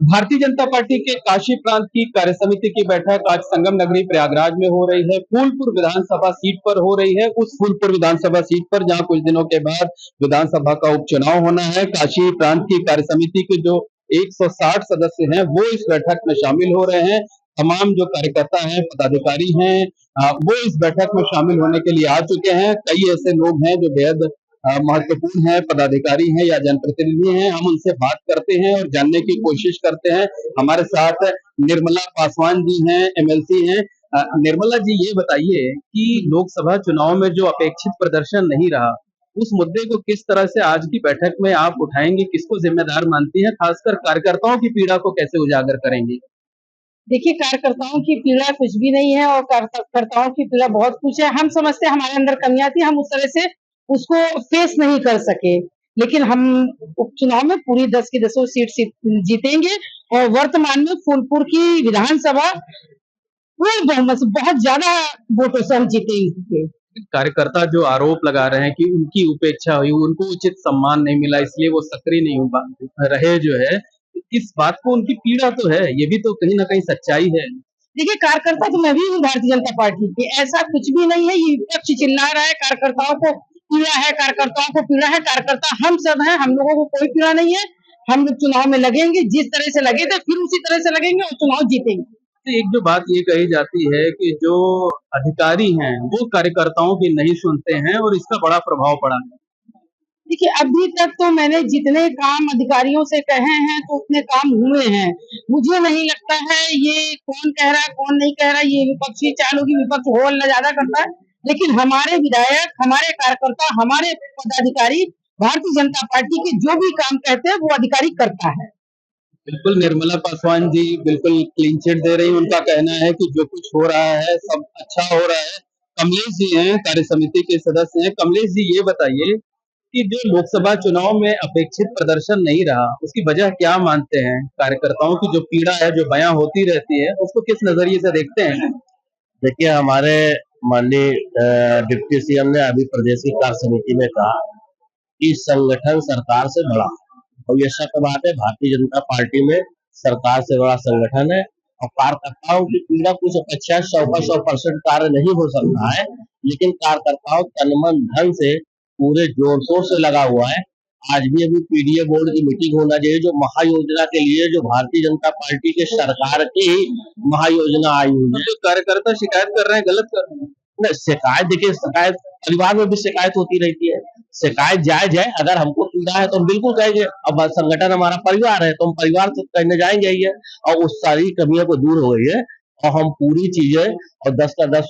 Bharatiya Janata party के काशी प्रांत की कार्यसमिति की बैठक आज संगम नगरी प्रयागराज में हो रही है। फूलपुर विधानसभा सीट पर हो रही है। उस फूलपुर विधानसभा सीट पर जहां कुछ दिनों के बाद विधानसभा का उपचुनाव होना है, काशी प्रांत की कार्यसमिति के जो 160 सदस्य हैं वो इस बैठक में शामिल हो रहे हैं। तमाम जो कार्यकर्ता हैं, पदाधिकारी हैं, वो इस बैठक में शामिल होने के लिए आ चुके हैं। कई ऐसे लोग हैं जो बेहद महत्वपूर्ण है, पदाधिकारी हैं या जनप्रतिनिधि हैं। हम उनसे बात करते हैं और जानने की कोशिश करते हैं। हमारे साथ निर्मला पासवान जी हैं, एमएलसी हैं। निर्मला जी, ये बताइए कि लोकसभा चुनाव में जो अपेक्षित प्रदर्शन नहीं रहा, उस मुद्दे को किस तरह से आज की बैठक में आप उठाएंगे, किसको जिम्मेदार मानती हैं, खासकर कार्यकर्ताओं की पीड़ा को कैसे उजागर करेंगी? देखिए, कार्यकर्ताओं की पीड़ा कुछ भी नहीं है और कार्यकर्ताओं की पीड़ा बहुत कुछ है। हम समझते हैं हमारे अंदर कमियां थी, हम उस तरह से उसको फेस नहीं कर सके, लेकिन हम उपचुनाव में पूरी 10 की 10 सीट जीतेंगे और वर्तमान में फूलपुर की विधानसभा पूरे बहुमत से बहुत ज्यादा वोटों से हम जीतेंगे। कार्यकर्ता जो आरोप लगा रहे हैं कि उनकी उपेक्षा हुई, उनको उचित सम्मान नहीं मिला, इसलिए वो सक्रिय नहीं हो रहे जो है, इस बात को उनकी पीड़ा तो है, ये भी तो कहीं ना कहीं सच्चाई है। देखिए, कार्यकर्ता तो मैं भी हूँ भारतीय जनता पार्टी की, ऐसा कुछ भी नहीं है। ये विपक्ष चिल्ला रहा है कार्यकर्ताओं को पीड़ा है, कार्यकर्ताओं को पीड़ा है। कार्यकर्ता हम सब हैं, हम लोगों को कोई पीड़ा नहीं है। हम लोग चुनाव में लगेंगे, जिस तरह से लगे थे फिर उसी तरह से लगेंगे और चुनाव जीतेंगे। तो एक जो बात ये कही जाती है कि जो अधिकारी हैं वो कार्यकर्ताओं की नहीं सुनते हैं और इसका बड़ा प्रभाव पड़ा है। देखिए, अभी तक तो मैंने जितने काम अधिकारियों से कहे हैं तो उतने काम हुए हैं। मुझे नहीं लगता है ये कौन कह रहा है कौन नहीं कह रहा है, ये विपक्षी चाल होगी, विपक्ष हो हल्ला ज्यादा करता है, लेकिन हमारे विधायक, हमारे कार्यकर्ता, हमारे पदाधिकारी भारतीय जनता पार्टी के जो भी काम कहते हैं वो अधिकारी करता है। बिल्कुल, निर्मला पासवान जी बिल्कुल क्लीन चिट दे रही हैं। उनका कहना है कि जो कुछ हो रहा है सब अच्छा हो रहा है। कमलेश जी हैं, कार्य समिति के सदस्य हैं। कमलेश जी, ये बताइए कि जो लोकसभा चुनाव में अपेक्षित प्रदर्शन नहीं रहा, उसकी वजह क्या मानते हैं? कार्यकर्ताओं की जो पीड़ा है, जो बयां होती रहती है, उसको किस नजरिए से देखते हैं? देखिए, हमारे माननीय डिप्टी सीएम ने अभी प्रदेश की कार्य समिति में कहा कि संगठन सरकार से बड़ा, और ये सत्य बात है। भारतीय जनता पार्टी में सरकार से बड़ा संगठन है और कार्यकर्ताओं की पीड़ा कुछ अपेक्षा 100% कार्य नहीं हो सकता है, लेकिन कार्यकर्ताओं तन मन धन से पूरे जोर शोर से लगा हुआ है। आज भी अभी पीडीए बोर्ड की मीटिंग होना चाहिए, जो महायोजना के लिए, जो भारतीय जनता पार्टी के सरकार की महायोजना आई हुई है। जो कार्यकर्ता शिकायत कर रहे हैं, गलत कर रहे हैं। नहीं, शिकायत, देखिए, शिकायत परिवार में भी शिकायत होती रहती है। शिकायत जायज है, अगर हमको पीड़ा है तो हम बिल्कुल कहेंगे। अब संगठन हमारा परिवार है तो हम परिवार से कहने जाएंगे ही है, और उस सारी कमियों को दूर हो गई है और हम पूरी चीजें और 10 का 10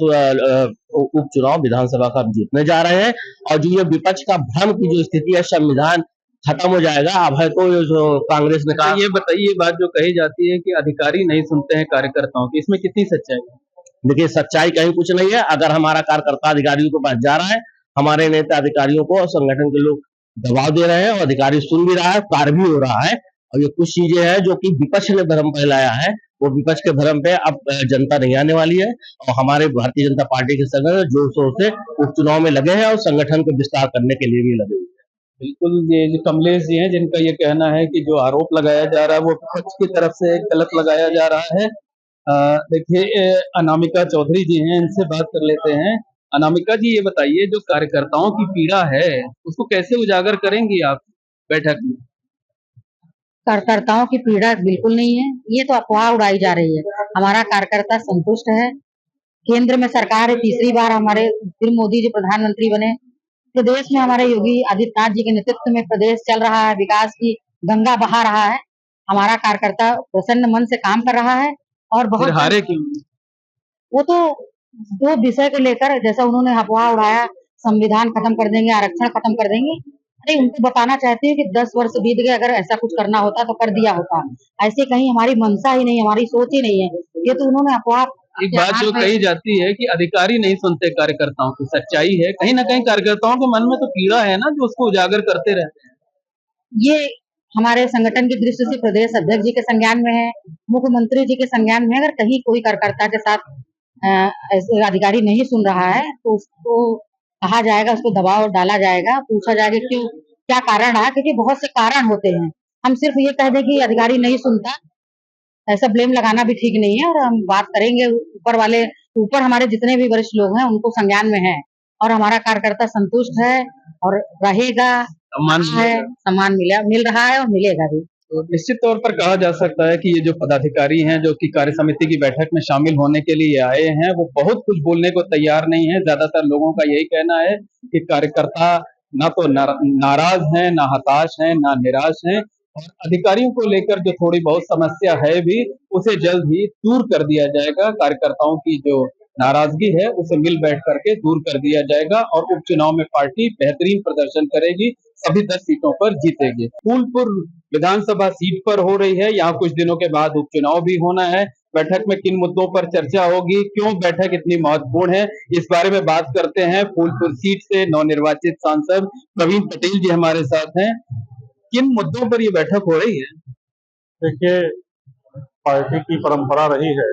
उपचुनाव विधानसभा का हम जीतने जा रहे हैं। और जो ये विपक्ष का भ्रम की जो स्थिति है, संविधान खत्म हो जाएगा। अब है तो जो कांग्रेस ने कहा। ये बताइए, ये बात जो कही जाती है कि अधिकारी नहीं सुनते हैं कार्यकर्ताओं की, इसमें कितनी सच्चाई है? देखिए, सच्चाई कहीं कुछ नहीं है। अगर हमारा कार्यकर्ता अधिकारियों के पास जा रहा है, हमारे नेता अधिकारियों को और संगठन के लोग दबाव दे रहे हैं और अधिकारी सुन भी रहा है, कार्य भी हो रहा है। और ये कुछ चीजें हैं जो कि विपक्ष ने भ्रम फैलाया है, वो विपक्ष के भ्रम पे अब जनता नहीं आने वाली है। और हमारे भारतीय जनता पार्टी के संगठन जोर शोर से उपचुनाव में लगे हैं और संगठन को विस्तार करने के लिए भी लगे हुए हैं। बिल्कुल, ये जो कमलेश जी हैं, जिनका ये कहना है कि जो आरोप लगाया जा रहा है वो विपक्ष की तरफ से गलत लगाया जा रहा है। देखिए, अनामिका चौधरी जी हैं, इनसे बात कर लेते हैं। अनामिका जी, ये बताइए, जो कार्यकर्ताओं की पीड़ा है उसको कैसे उजागर करेंगी आप बैठक में? कार्यकर्ताओं की पीड़ा बिल्कुल नहीं है, ये तो अफवाह उड़ाई जा रही है। हमारा कार्यकर्ता संतुष्ट है। केंद्र में सरकार है, तीसरी बार हमारे फिर मोदी जी प्रधानमंत्री बने। प्रदेश में हमारे योगी आदित्यनाथ जी के नेतृत्व में प्रदेश चल रहा है, विकास की गंगा बहा रहा है। हमारा कार्यकर्ता प्रसन्न मन से काम कर रहा है और बहुत हारे क्यों? वो तो दो विषय को लेकर, जैसा उन्होंने अफवाह उड़ाया, संविधान खत्म कर देंगे, आरक्षण खत्म कर देंगे। अरे, उनको बताना चाहते हैं कि 10 वर्ष बीत गए, अगर ऐसा कुछ करना होता तो कर दिया होता। ऐसे कहीं हमारी मंशा ही नहीं, हमारी सोच ही नहीं है। ये तो उन्होंने अफवाह। एक बात जो कही जाती है कि अधिकारी नहीं सुनते कार्यकर्ताओं की, सच्चाई है? कहीं ना कहीं कार्यकर्ताओं के मन में तो पीड़ा है ना, जो उसको उजागर करते रहते हैं। ये हमारे संगठन की दृष्टि से प्रदेश अध्यक्ष जी के संज्ञान में है, मुख्यमंत्री जी के संज्ञान में। अगर कहीं कोई कार्यकर्ता के साथ ऐसे अधिकारी नहीं सुन रहा है तो उसको कहा जाएगा, उसको दबाव डाला जाएगा, पूछा जाएगा क्यों, क्या कारण है, क्योंकि बहुत से कारण होते हैं। हम सिर्फ ये कह दें कि अधिकारी नहीं सुनता, ऐसा ब्लेम लगाना भी ठीक नहीं है और हम बात करेंगे ऊपर वाले, ऊपर हमारे जितने भी वरिष्ठ लोग हैं उनको संज्ञान में है और हमारा कार्यकर्ता संतुष्ट है और रहेगा, सम्मान है, सम्मान मिल रहा है और मिलेगा भी। तो निश्चित तौर पर कहा जा सकता है कि ये जो पदाधिकारी हैं जो कि कार्य समिति की बैठक में शामिल होने के लिए आए हैं वो बहुत कुछ बोलने को तैयार नहीं है। ज्यादातर लोगों का यही कहना है कि कार्यकर्ता ना तो नाराज हैं, ना हताश हैं, ना निराश हैं और अधिकारियों को लेकर जो थोड़ी बहुत समस्या है भी उसे जल्द ही दूर कर दिया जाएगा। कार्यकर्ताओं की जो नाराजगी है उसे मिल बैठ करके दूर कर दिया जाएगा और उपचुनाव में पार्टी बेहतरीन प्रदर्शन करेगी, सभी 10 सीटों पर जीतेगी। फूलपुर विधानसभा सीट पर हो रही है, यहाँ कुछ दिनों के बाद उपचुनाव भी होना है। बैठक में किन मुद्दों पर चर्चा होगी, क्यों बैठक इतनी महत्वपूर्ण है, इस बारे में बात करते हैं। फूलपुर सीट से नवनिर्वाचित सांसद प्रवीण पटेल जी हमारे साथ हैं। किन मुद्दों पर ये बैठक हो रही है? देखिए, पार्टी की परंपरा रही है,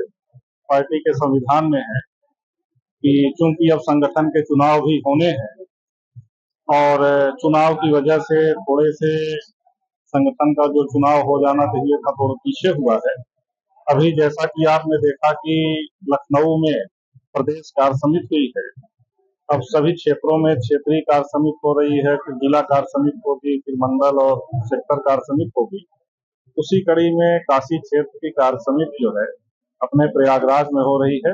पार्टी के संविधान में है कि चूंकि अब संगठन के चुनाव भी होने हैं और चुनाव की वजह से थोड़े से संगठन का जो चुनाव हो जाना चाहिए था थोड़ा पीछे हुआ है। अभी जैसा कि आपने देखा कि लखनऊ में प्रदेश कार्य समिति हुई है, अब सभी क्षेत्रों में क्षेत्रीय कार्य समिति हो रही है, फिर जिला कार्य समिति होगी, फिर मंडल और सेक्टर कार्य समिति होगी। उसी कड़ी में काशी क्षेत्र की कार्य समिति जो है अपने प्रयागराज में हो रही है।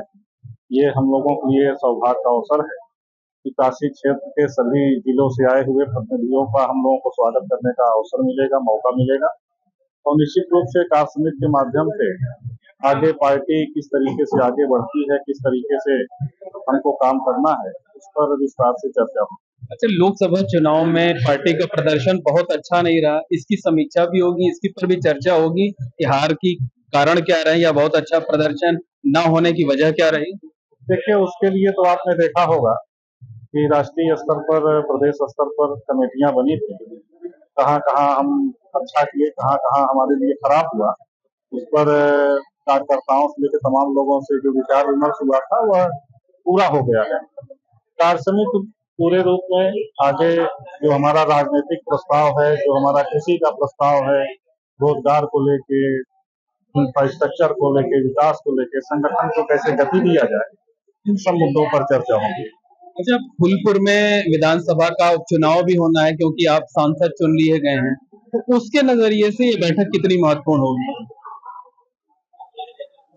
ये हम लोगों के लिए सौभाग्य का अवसर है कि काशी क्षेत्र के सभी जिलों से आए हुए प्रतिनिधियों का हम लोगों को स्वागत करने का अवसर मिलेगा, मौका मिलेगा और निश्चित रूप से कार्य समिति के माध्यम से आगे पार्टी किस तरीके से आगे बढ़ती है, किस तरीके से हमको काम करना है, उस पर विस्तार से चर्चा होगी। अच्छा, लोकसभा चुनाव में पार्टी का प्रदर्शन बहुत अच्छा नहीं रहा, इसकी समीक्षा भी होगी, इसकी पर भी चर्चा होगी कि हार की कारण क्या रहे या बहुत अच्छा प्रदर्शन ना होने की वजह क्या रही? देखिए, उसके लिए तो आपने देखा होगा कि राष्ट्रीय स्तर पर, प्रदेश स्तर पर कमेटियां बनी थी। कहाँ-कहाँ हम अच्छा किए, कहाँ-कहाँ हमारे लिए खराब हुआ, उस पर कार्यकर्ताओं से लेकर तमाम लोगों से जो विचार विमर्श हुआ था वह पूरा हो गया है। कार्य समिति पूरे रूप में आगे जो हमारा राजनीतिक प्रस्ताव है, जो हमारा कृषि का प्रस्ताव है, रोजगार को लेके, इंफ्रास्ट्रक्चर को लेके, विकास को लेके, संगठन को कैसे गति दिया जाए, इन सब मुद्दों पर चर्चा होगी। अच्छा, फूलपुर में विधानसभा का उपचुनाव भी होना है क्योंकि आप सांसद चुन लिए गए हैं, तो उसके नजरिए से ये बैठक कितनी महत्वपूर्ण होगी?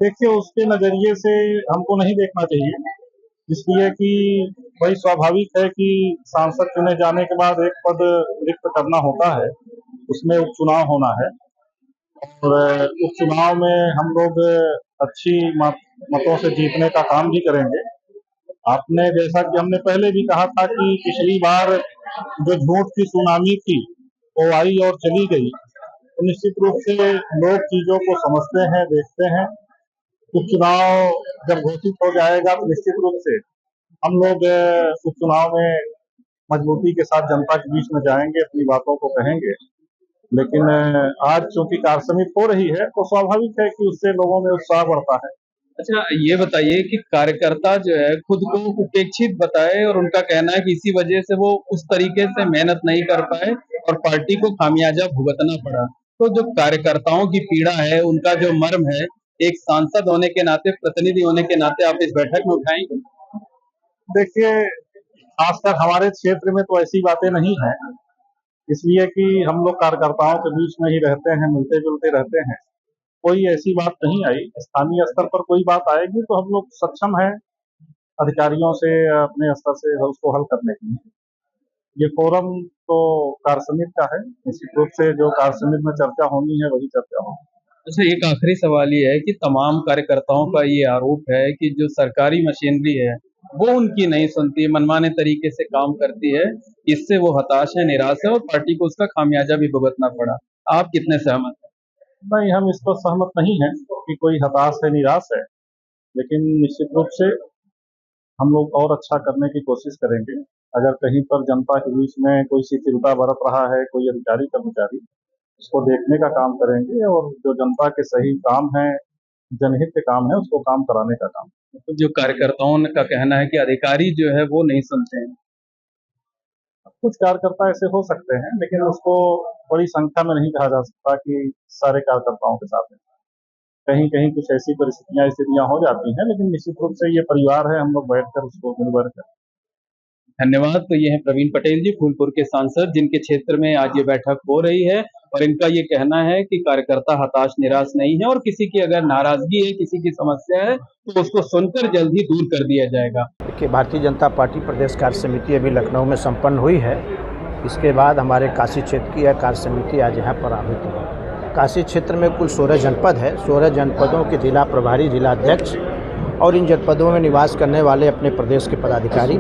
देखिए, उसके नजरिए से हमको नहीं देखना चाहिए, इसलिए कि वही स्वाभाविक है कि सांसद चुने जाने के बाद एक पद रिक्त करना होता है, उसमें उपचुनाव होना है और उपचुनाव में हम लोग अच्छी मतों से जीतने का काम भी करेंगे। आपने जैसा कि हमने पहले भी कहा था कि पिछली बार जो झूठ की सुनामी थी वो आई और चली गई, तो निश्चित रूप से लोग चीजों को समझते हैं, देखते हैं। उपचुनाव जब घोषित हो जाएगा तो निश्चित रूप से हम लोग उपचुनाव में मजबूती के साथ जनता के बीच में जाएंगे, अपनी बातों को कहेंगे। लेकिन आज चूंकि कार्य समिति हो रही है तो स्वाभाविक है कि उससे लोगों में उत्साह बढ़ता है। अच्छा, ये बताइए कि कार्यकर्ता जो है खुद को उपेक्षित बताए और उनका कहना है कि इसी वजह से वो उस तरीके से मेहनत नहीं कर पाए और पार्टी को खामियाजा भुगतना पड़ा। तो जो कार्यकर्ताओं की पीड़ा है, उनका जो मर्म है, एक सांसद होने के नाते, प्रतिनिधि होने के नाते आप इस बैठक में उठाएंगे? देखिए, खासकर हमारे क्षेत्र में तो ऐसी बातें नहीं है, इसलिए कि हम लोग कार्यकर्ताओं के बीच में ही रहते हैं, मिलते जुलते रहते हैं। कोई ऐसी बात नहीं आई। स्थानीय स्तर पर कोई बात आएगी तो हम लोग सक्षम हैं अधिकारियों से अपने स्तर से उसको हल करने के लिए। ये फोरम तो कार्य समिति का है, निश्चित रूप से जो कार्य समिति में चर्चा होनी है वही चर्चा होगी। अच्छा, एक आखिरी सवाल ये है कि तमाम कार्यकर्ताओं का ये आरोप है कि जो सरकारी मशीनरी है वो उनकी नहीं सुनती, मनमाने तरीके से काम करती है, इससे वो हताश है, निराश है और पार्टी को उसका खामियाजा भी भुगतना पड़ा। आप कितने सहमत हैं? नहीं, हम इस पर सहमत नहीं हैं कि कोई हताश है, निराश है, लेकिन निश्चित रूप से हम लोग और अच्छा करने की कोशिश करेंगे। अगर कहीं पर जनता के बीच में कोई शिथिलता बरत रहा है, कोई अधिकारी कर्मचारी, उसको देखने का काम करेंगे और जो जनता के सही काम है, जनहित के काम है, उसको काम कराने का काम। तो जो कार्यकर्ताओं का कहना है कि अधिकारी जो है वो नहीं सुनते हैं। कुछ कार्यकर्ता ऐसे हो सकते हैं, लेकिन उसको बड़ी संख्या में नहीं कहा जा सकता कि सारे कार्यकर्ताओं के साथ है। कहीं कहीं कुछ ऐसी स्थितियां हो जाती हैं, लेकिन निश्चित रूप से ये परिवार है, हम लोग बैठकर उसको मिलकर कर। धन्यवाद। तो ये है प्रवीण पटेल जी, फूलपुर के सांसद, जिनके क्षेत्र में आज ये बैठक हो रही है और इनका ये कहना है कि कार्यकर्ता हताश निराश नहीं है और किसी की अगर नाराजगी है, किसी की समस्या है तो उसको सुनकर जल्द ही दूर कर दिया जाएगा। देखिए, भारतीय जनता पार्टी प्रदेश कार्य समिति अभी लखनऊ में संपन्न हुई है। इसके बाद हमारे काशी क्षेत्र की यह कार्य समिति आज यहाँ पर आहूत है। काशी क्षेत्र में कुल 16 जनपद है। 16 जनपदों के जिला प्रभारी, जिला अध्यक्ष और इन जनपदों में निवास करने वाले अपने प्रदेश के पदाधिकारी,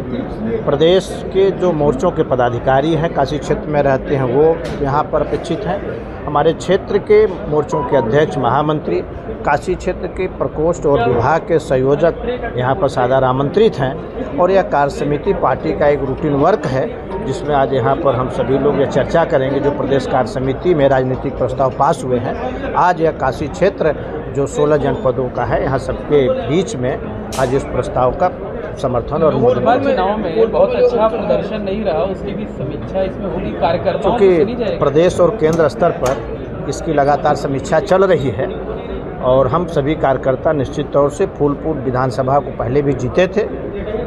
प्रदेश के जो मोर्चों के पदाधिकारी हैं काशी क्षेत्र में रहते हैं, वो यहाँ पर अपेक्षित हैं। हमारे क्षेत्र के मोर्चों के अध्यक्ष, महामंत्री, काशी क्षेत्र के प्रकोष्ठ और विभाग के संयोजक यहाँ पर सादर आमंत्रित हैं। और यह कार्य समिति पार्टी का एक रूटीन वर्क है, जिसमें आज यहाँ पर हम सभी लोग ये चर्चा करेंगे जो प्रदेश कार्य समिति में राजनीतिक प्रस्ताव पास हुए हैं। आज यह काशी क्षेत्र जो 16 जनपदों का है, यहाँ सबके बीच में आज इस प्रस्ताव का समर्थन और लोकसभा चुनाव में बहुत अच्छा प्रदर्शन नहीं रहा, उसकी भी समीक्षा इसमें होगी कार्यकर्ताओं की। क्योंकि प्रदेश और केंद्र स्तर पर इसकी लगातार समीक्षा चल रही है और हम सभी कार्यकर्ता निश्चित तौर से फूलपुर विधानसभा को पहले भी जीते थे,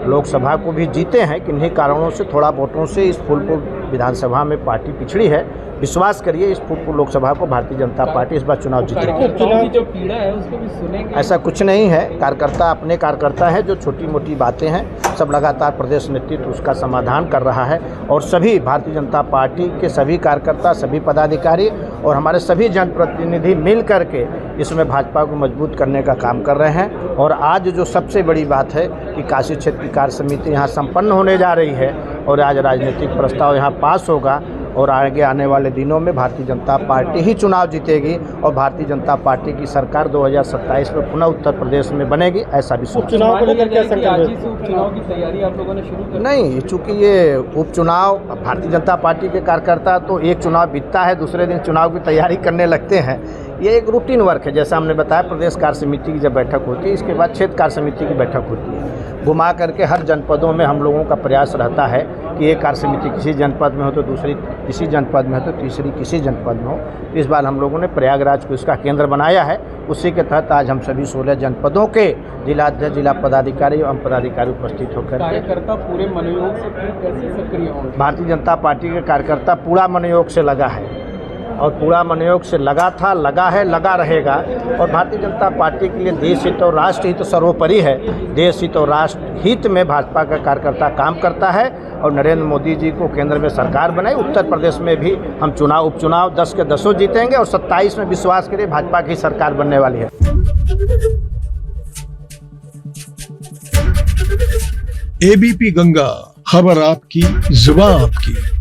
लोकसभा को भी जीते हैं। किन्हीं कारणों से थोड़ा वोटों से इस फूलपुर विधानसभा में पार्टी पिछड़ी है। विश्वास करिए, इस फूलपुर लोकसभा को भारतीय जनता पार्टी इस बार चुनाव जीतेगी। चुनाव की जो पीड़ा है उसको भी सुनेंगे। ऐसा कुछ नहीं है। कार्यकर्ता अपने कार्यकर्ता है, जो छोटी मोटी बातें हैं सब लगातार प्रदेश नेतृत्व उसका समाधान कर रहा है और सभी भारतीय जनता पार्टी के सभी कार्यकर्ता, सभी पदाधिकारी और हमारे सभी जनप्रतिनिधि मिल करके इसमें भाजपा को मजबूत करने का काम कर रहे हैं। और आज जो सबसे बड़ी बात है कि काशी क्षेत्र की कार्य समिति यहाँ संपन्न होने जा रही है और आज राजनीतिक प्रस्ताव यहाँ पास होगा और आगे आने वाले दिनों में भारतीय जनता पार्टी ही चुनाव जीतेगी और भारतीय जनता पार्टी की सरकार 2027 में पुनः उत्तर प्रदेश में बनेगी, ऐसा भी उपचुनाव को लेकर क्या संकल्प? उपचुनाव की तैयारी आप लोगों ने शुरू कर? नहीं, चूँकि ये उपचुनाव भारतीय जनता पार्टी के कार्यकर्ता तो एक चुनाव बीतता है, दूसरे दिन चुनाव की तैयारी करने लगते हैं। ये एक रूटीन वर्क है। जैसा हमने बताया, प्रदेश कार्य समिति की जब बैठक होती है, इसके बाद क्षेत्र कार्य समिति की बैठक होती है। घुमा करके हर जनपदों में हम लोगों का प्रयास रहता है कि एक कार्य समिति किसी जनपद में हो तो दूसरी किसी जनपद में हो तो तीसरी किसी जनपद में हो। इस बार हम लोगों ने प्रयागराज को इसका केंद्र बनाया है। उसी के तहत आज हम सभी 16 जनपदों के जिला अध्यक्ष, जिला पदाधिकारी एवं पदाधिकारी उपस्थित होकर कार्यकर्ता पूरे मनोयोग से कैसे सक्रिय होंगे? भारतीय जनता पार्टी के कार्यकर्ता पूरा मनोयोग से लगा है और पूरा मनोयोग से लगा था, लगा है, लगा रहेगा। और भारतीय जनता पार्टी के लिए देश हित और राष्ट्र हित सर्वोपरि है। देश हित और राष्ट्र हित में भाजपा का कार्यकर्ता काम करता है और नरेंद्र मोदी जी को केंद्र में सरकार बनाई। उत्तर प्रदेश में भी हम उपचुनाव 10 के 10 जीतेंगे और 27 में विश्वास करिए भाजपा की सरकार बनने वाली है। एबीपी गंगा, खबर आपकी, जुबान आपकी।